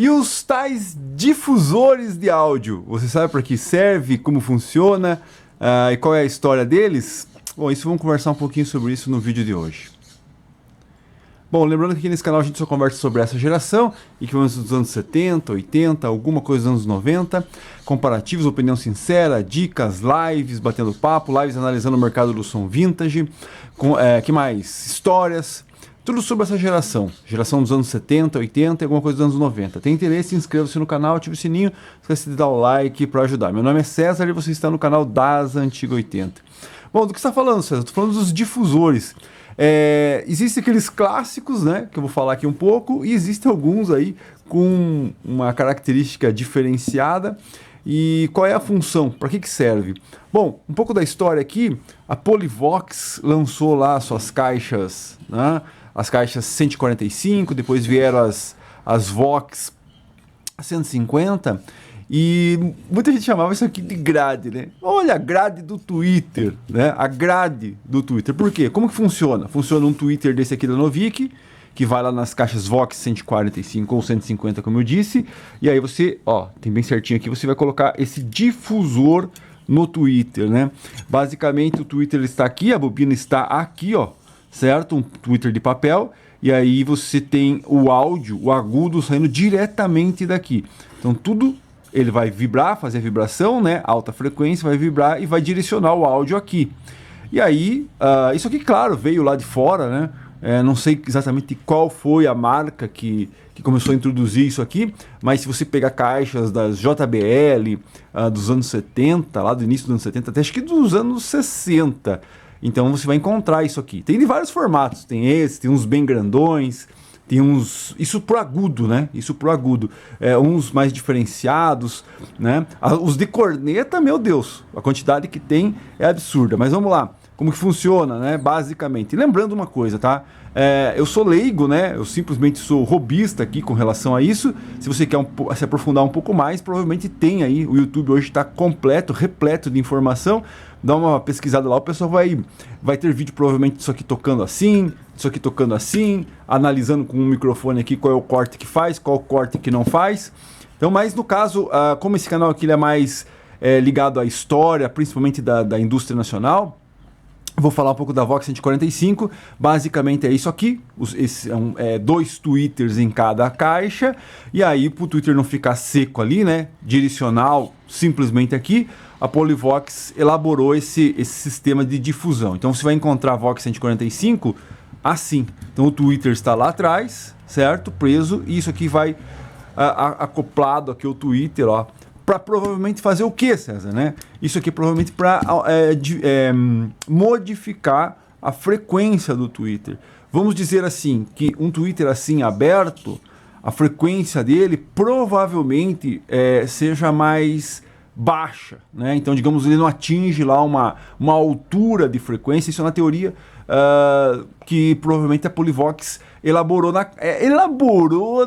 E os tais difusores de áudio, você sabe para que serve, como funciona e qual é a história deles? Bom, isso vamos conversar um pouquinho sobre isso no vídeo de hoje. Bom, lembrando que aqui nesse canal a gente só conversa sobre essa geração, equipamentos dos anos 70, 80, alguma coisa dos anos 90, comparativos, opinião sincera, dicas, lives, batendo papo, lives analisando o mercado do som vintage, que mais? Histórias, tudo sobre essa geração dos anos 70, 80 e alguma coisa dos anos 90. Tem interesse? Inscreva-se no canal, ative o sininho, não esqueça de dar o like para ajudar. Meu nome é César e você está no canal das Antiga 80. Bom, do que você está falando, César? Estou falando dos difusores. Existem aqueles clássicos, né, que eu vou falar aqui um pouco, e existem alguns aí com uma característica diferenciada. E qual é a função? Para que serve? Bom, um pouco da história aqui, a Polivox lançou lá suas caixas, né, as caixas 145, depois vieram as Vox 150, e muita gente chamava isso aqui de grade, né? Olha, a grade do Twitter, né? A grade do Twitter. Por quê? Como que funciona? Funciona um Twitter desse aqui da Novik, que vai lá nas caixas Vox 145 ou 150, como eu disse, e aí você, ó, tem bem certinho aqui, você vai colocar esse difusor no Twitter, né? Basicamente o Twitter está aqui, a bobina está aqui, ó, certo? Um Twitter de papel, e aí você tem o áudio, o agudo saindo diretamente daqui. Então tudo... ele vai vibrar, fazer a vibração, né? Alta frequência, vai vibrar e vai direcionar o áudio aqui. E aí, isso aqui, claro, veio lá de fora, né? Não sei exatamente qual foi a marca que começou a introduzir isso aqui, mas se você pegar caixas das JBL dos anos 70, lá do início dos anos 70, até acho que dos anos 60, então você vai encontrar isso aqui. Tem de vários formatos, tem esse, tem uns bem grandões, tem uns, isso pro agudo, né? Isso pro agudo. Uns mais diferenciados, né? Os de corneta, meu Deus, a quantidade que tem é absurda. Mas vamos lá, como que funciona, né? Basicamente. E lembrando uma coisa, tá? Eu sou leigo, né? Eu simplesmente sou robista aqui com relação a isso. Se você quer se aprofundar um pouco mais, provavelmente tem aí. O YouTube hoje está completo, repleto de informação. Dá uma pesquisada lá, o pessoal vai ter vídeo provavelmente disso aqui tocando assim, isso aqui tocando assim, analisando com um microfone aqui qual é o corte que faz, qual é o corte que não faz. Então, mas no caso, como esse canal aqui ele é mais ligado à história, principalmente da indústria nacional, vou falar um pouco da Vox 145, basicamente é isso aqui, dois tweeters em cada caixa, e aí para o Twitter não ficar seco ali, né, direcional, simplesmente aqui, a Polivox elaborou esse sistema de difusão. Então você vai encontrar a Vox 145 assim, então o Twitter está lá atrás, certo, preso, e isso aqui vai acoplado aqui ao Twitter, ó, para provavelmente fazer o que, César, né? Isso aqui provavelmente para modificar a frequência do Twitter. Vamos dizer assim, que um Twitter assim aberto, a frequência dele provavelmente seja mais baixa, né? Então, digamos, ele não atinge lá uma altura de frequência, isso é uma teoria que provavelmente a Polivox elaborou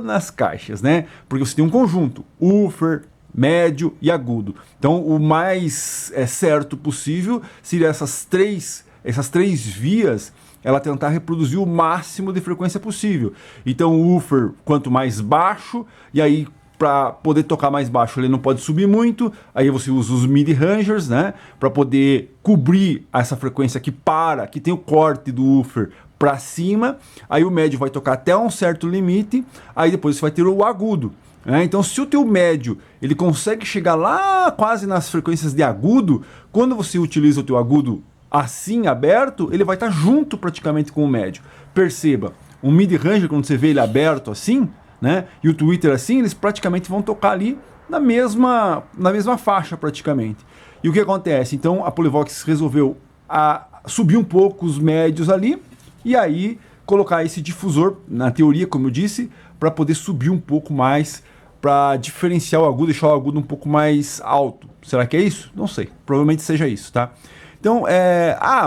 nas caixas, né? Porque você tem um conjunto, woofer, médio e agudo. Então, o mais certo possível seria essas três vias, ela tentar reproduzir o máximo de frequência possível. Então, o woofer, quanto mais baixo, e aí, para poder tocar mais baixo, ele não pode subir muito, aí você usa os mid-rangers, né, para poder cobrir essa frequência que tem o corte do woofer para cima, aí o médio vai tocar até um certo limite, aí depois você vai ter o agudo. Então, se o teu médio ele consegue chegar lá quase nas frequências de agudo, quando você utiliza o teu agudo assim aberto, ele vai estar junto praticamente com o médio. Perceba, um mid-ranger, quando você vê ele aberto assim, né, e o Twitter assim, eles praticamente vão tocar ali na mesma faixa praticamente. E o que acontece? Então a Polivox resolveu subir um pouco os médios ali e aí colocar esse difusor, na teoria, como eu disse, para poder subir um pouco mais, para diferenciar o agudo, deixar o agudo um pouco mais alto. Será que é isso? Não sei. Provavelmente seja isso, tá? Então,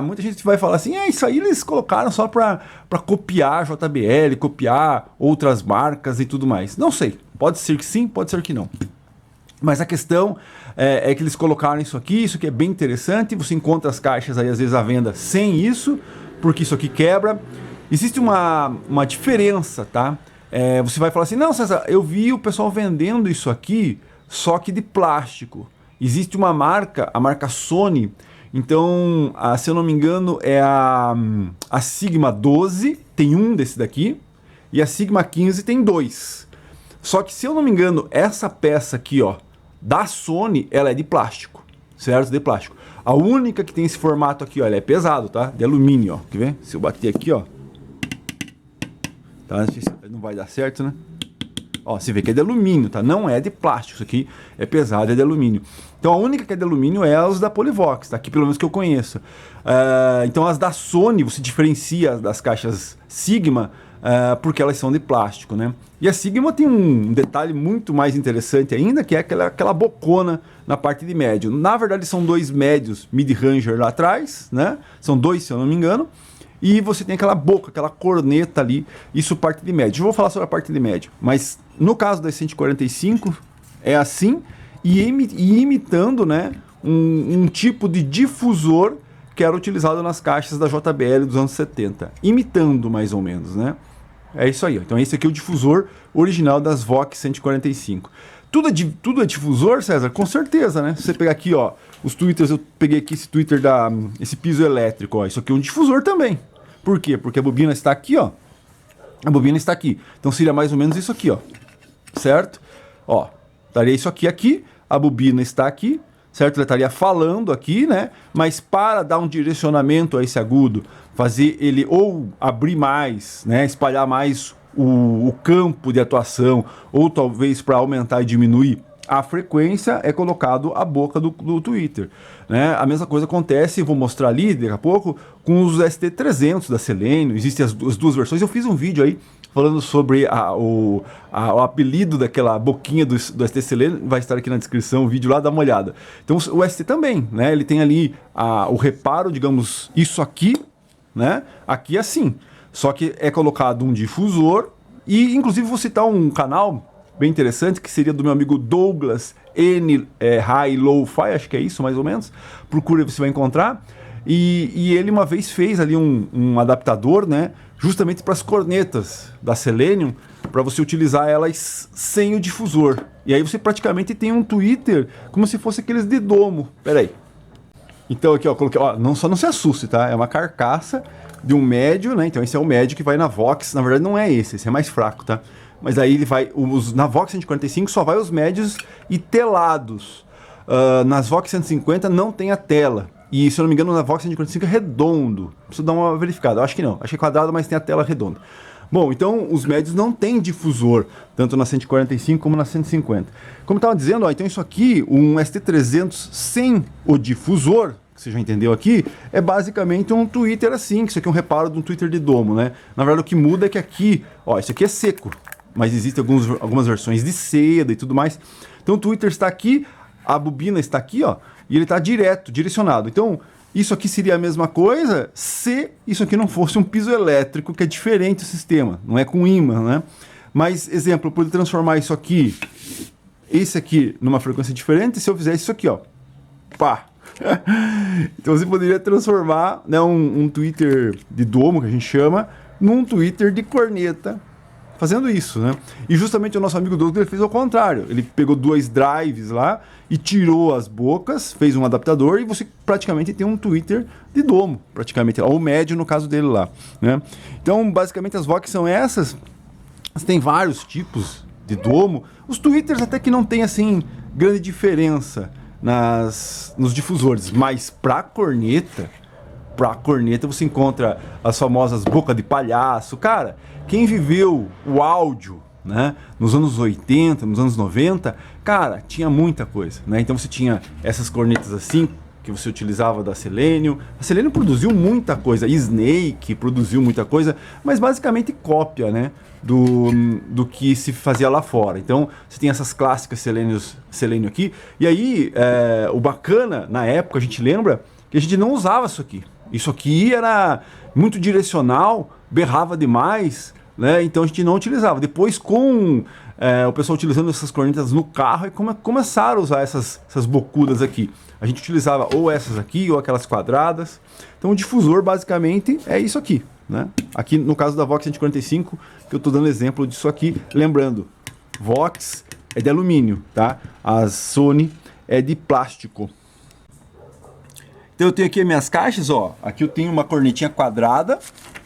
muita gente vai falar assim, isso aí eles colocaram só para copiar a JBL, copiar outras marcas e tudo mais. Não sei. Pode ser que sim, pode ser que não. Mas a questão é que eles colocaram isso aqui é bem interessante. Você encontra as caixas aí, às vezes, à venda sem isso, porque isso aqui quebra. Existe uma diferença, tá? você vai falar assim, não, César, eu vi o pessoal vendendo isso aqui, só que de plástico. Existe uma marca, a marca Sony, então, se eu não me engano, é a Sigma 12, tem um desse daqui, e a Sigma 15 tem dois. Só que, se eu não me engano, essa peça aqui, ó, da Sony, ela é de plástico, certo? De plástico. A única que tem esse formato aqui, ó, ela é pesado, tá? De alumínio, ó. Quer ver? Se eu bater aqui, ó. Tá? Não vai dar certo, né? Ó, você vê que é de alumínio, tá? Não é de plástico, isso aqui é pesado, é de alumínio. Então a única que é de alumínio é as da Polivox, tá? Aqui pelo menos que eu conheço. Então as da Sony, você diferencia das caixas Sigma, porque elas são de plástico, né? E a Sigma tem um detalhe muito mais interessante ainda, que é aquela bocona na parte de médio. Na verdade são dois médios mid-ranger lá atrás, né? São dois, se eu não me engano. E você tem aquela boca, aquela corneta ali, isso parte de médio. Eu vou falar sobre a parte de médio, mas no caso das 145 é assim, e imitando, né, um tipo de difusor que era utilizado nas caixas da JBL dos anos 70. Imitando, mais ou menos, né? É isso aí, ó. Então esse aqui é o difusor original das Vox 145. Tudo é difusor, César? Com certeza, né? Se você pegar aqui, ó, os tweeters, eu peguei aqui esse tweeter esse piso elétrico, ó. Isso aqui é um difusor também. Por quê? Porque a bobina está aqui, ó. A bobina está aqui. Então seria mais ou menos isso aqui, ó. Certo? Ó, estaria isso aqui, a bobina está aqui, certo? Ela estaria falando aqui, né? Mas para dar um direcionamento a esse agudo, fazer ele ou abrir mais, né? Espalhar mais o campo de atuação, ou talvez para aumentar e diminuir a frequência, é colocado a boca do Twitter, né? A mesma coisa acontece, vou mostrar ali daqui a pouco, com os ST300 da Selenium. Existem as duas versões. Eu fiz um vídeo aí falando sobre o apelido daquela boquinha do ST Selenium, vai estar aqui na descrição o vídeo lá, dá uma olhada. Então o ST também, né? Ele tem ali o reparo, digamos, isso aqui, né? Aqui assim. Só que é colocado um difusor, e inclusive vou citar um canal bem interessante, que seria do meu amigo Douglas N. High Low Fi, acho que é isso mais ou menos. Procura, você vai encontrar. E ele uma vez fez ali um adaptador, né? Justamente para as cornetas da Selenium, para você utilizar elas sem o difusor. E aí você praticamente tem um tweeter como se fosse aqueles de domo. Pera aí. Então aqui, ó, coloquei, ó, não se assuste, tá? É uma carcaça de um médio, né? Então esse é o médio que vai na Vox. Na verdade não é esse é mais fraco, tá? Mas aí ele vai, na Vox 145 só vai os médios e telados. Nas Vox 150 não tem a tela. E se eu não me engano, na Vox 145 é redondo. Preciso dar uma verificada. Eu acho que não. Acho que é quadrado, mas tem a tela redonda. Bom, então os médios não tem difusor, tanto na 145 como na 150. Como eu estava dizendo, ó, então isso aqui, um ST300 sem o difusor, que você já entendeu aqui, é basicamente um tweeter assim, que isso aqui é um reparo de um tweeter de domo, né? Na verdade o que muda é que aqui, ó, isso aqui é seco, mas existem algumas versões de seda e tudo mais. Então o tweeter está aqui, a bobina está aqui, ó, e ele está direto, direcionado. Então isso aqui seria a mesma coisa se isso aqui não fosse um piso elétrico, que é diferente o sistema, não é com ímã, né? Mas, exemplo, eu poderia transformar isso aqui, esse aqui, numa frequência diferente, se eu fizesse isso aqui, ó, pá! Então você poderia transformar, né, um tweeter de domo, que a gente chama, num tweeter de corneta, fazendo isso, né? E justamente o nosso amigo Douglas ele fez ao contrário. Ele pegou dois drives lá e tirou as bocas, fez um adaptador, e você praticamente tem um tweeter de domo, praticamente, ou médio no caso dele lá, né? Então, basicamente as Vox são essas. Você tem vários tipos de domo. Os tweeters até que não tem assim grande diferença nos difusores, mas para corneta você encontra as famosas boca de palhaço. Cara, quem viveu o áudio, né, nos anos 80, nos anos 90, cara, tinha muita coisa, né? Então você tinha essas cornetas assim, que você utilizava da Selenium. A Selenium produziu muita coisa, Snake produziu muita coisa, mas basicamente cópia, né, do que se fazia lá fora. Então você tem essas clássicas Selenium aqui, e aí o bacana, na época, a gente lembra que a gente não usava isso aqui. Isso aqui era muito direcional, berrava demais, né? Então a gente não utilizava. Depois, com o pessoal utilizando essas cornetas no carro, e começaram a usar essas bocudas aqui. A gente utilizava ou essas aqui, ou aquelas quadradas. Então o difusor, basicamente, é isso aqui, né? Aqui no caso da Vox 145, que eu estou dando exemplo disso aqui. Lembrando, Vox é de alumínio, tá? A Sony é de plástico. Então eu tenho aqui as minhas caixas, ó. Aqui eu tenho uma cornetinha quadrada,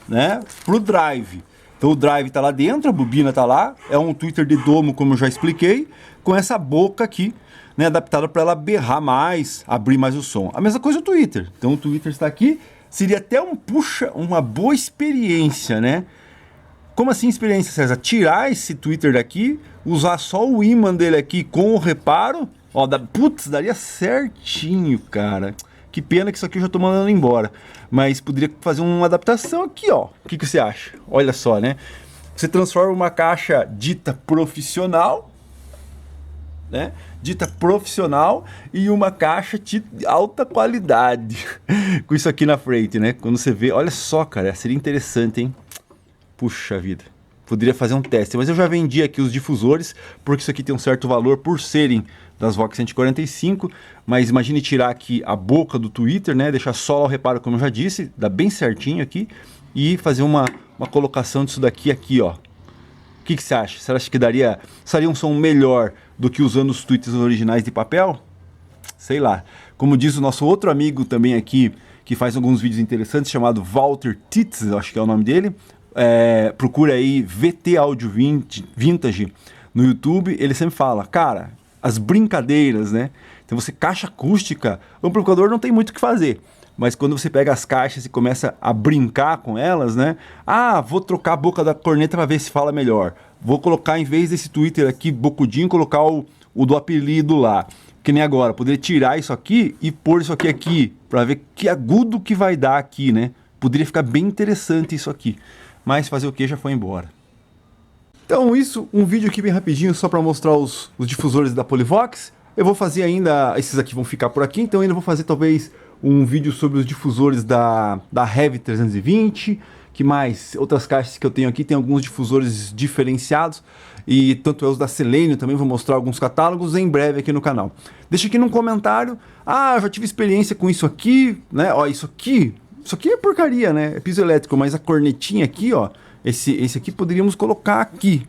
né? Pro drive. Então o drive tá lá dentro, a bobina tá lá. É um tweeter de domo, como eu já expliquei, com essa boca aqui, né? Adaptada para ela berrar mais, abrir mais o som. A mesma coisa o tweeter. Então o tweeter está aqui. Seria até uma boa experiência, né? Como assim experiência, César? Tirar esse tweeter daqui, usar só o ímã dele aqui com o reparo. Ó, putz, daria certinho, cara. Que pena que isso aqui eu já tô mandando embora. Mas poderia fazer uma adaptação aqui, ó. O que você acha? Olha só, né? Você transforma uma caixa dita profissional, né? Dita profissional, e uma caixa de alta qualidade. Com isso aqui na frente, né? Quando você vê... Olha só, cara. Seria interessante, hein? Puxa vida. Poderia fazer um teste. Mas eu já vendi aqui os difusores, porque isso aqui tem um certo valor por serem das Vox 145, mas imagine tirar aqui a boca do tweeter, né? Deixar só o reparo, como eu já disse, dá bem certinho aqui, e fazer uma colocação disso daqui, ó. O que você acha? Você acha que seria um som melhor do que usando os tweeters originais de papel? Sei lá. Como diz o nosso outro amigo também aqui, que faz alguns vídeos interessantes, chamado Walter Titz, acho que é o nome dele. Procura aí VT Audio Vintage no YouTube. Ele sempre fala, cara, as brincadeiras, né? Então você, caixa acústica, o amplificador não tem muito o que fazer, mas quando você pega as caixas e começa a brincar com elas, né? Ah, vou trocar a boca da corneta para ver se fala melhor. Vou colocar, em vez desse tweeter aqui bocudinho, colocar o do apelido lá. Que nem agora, poderia tirar isso aqui e pôr isso aqui para ver que agudo que vai dar aqui, né? Poderia ficar bem interessante isso aqui. Mas fazer o que? Já foi embora. Então isso, um vídeo aqui bem rapidinho só para mostrar os difusores da Polivox. Eu vou fazer ainda, esses aqui vão ficar por aqui, então ainda vou fazer talvez um vídeo sobre os difusores da Heavy 320. Que mais? Outras caixas que eu tenho aqui, tem alguns difusores diferenciados. E tanto é os da Selenium, também vou mostrar alguns catálogos em breve aqui no canal. Deixa aqui num comentário, eu já tive experiência com isso aqui, né? Ó, isso aqui é porcaria, né? É piso elétrico, mas a cornetinha aqui, ó, esse aqui poderíamos colocar aqui,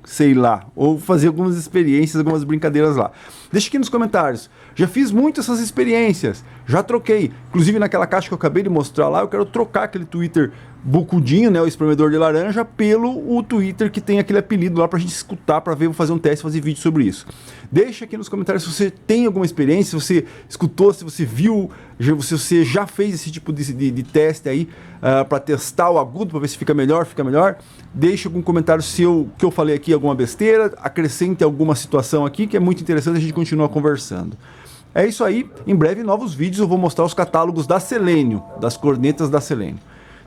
sei lá, ou fazer algumas experiências, algumas brincadeiras lá. Deixa aqui nos comentários. Já fiz muito essas experiências, já troquei. Inclusive naquela caixa que eu acabei de mostrar lá, eu quero trocar aquele tweeter bucudinho, né, o espremedor de laranja, pelo tweeter que tem aquele apelido lá pra gente escutar, pra ver, vou fazer um teste, fazer vídeo sobre isso. Deixa aqui nos comentários se você tem alguma experiência, se você escutou, se você viu, se você já fez esse tipo de teste aí, pra testar o agudo, pra ver se fica melhor. Deixa algum comentário se que eu falei aqui alguma besteira, acrescente alguma situação aqui, que é muito interessante, a gente continua conversando. É isso aí, em breve novos vídeos eu vou mostrar os catálogos da Selenium, das cornetas da Selenium.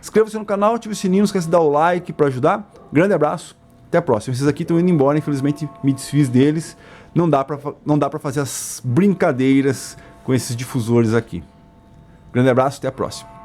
Inscreva-se no canal, ative o sininho, não esquece de dar o like para ajudar. Grande abraço, até a próxima. Esses aqui estão indo embora, infelizmente me desfiz deles. Não dá para fazer as brincadeiras com esses difusores aqui. Grande abraço, até a próxima.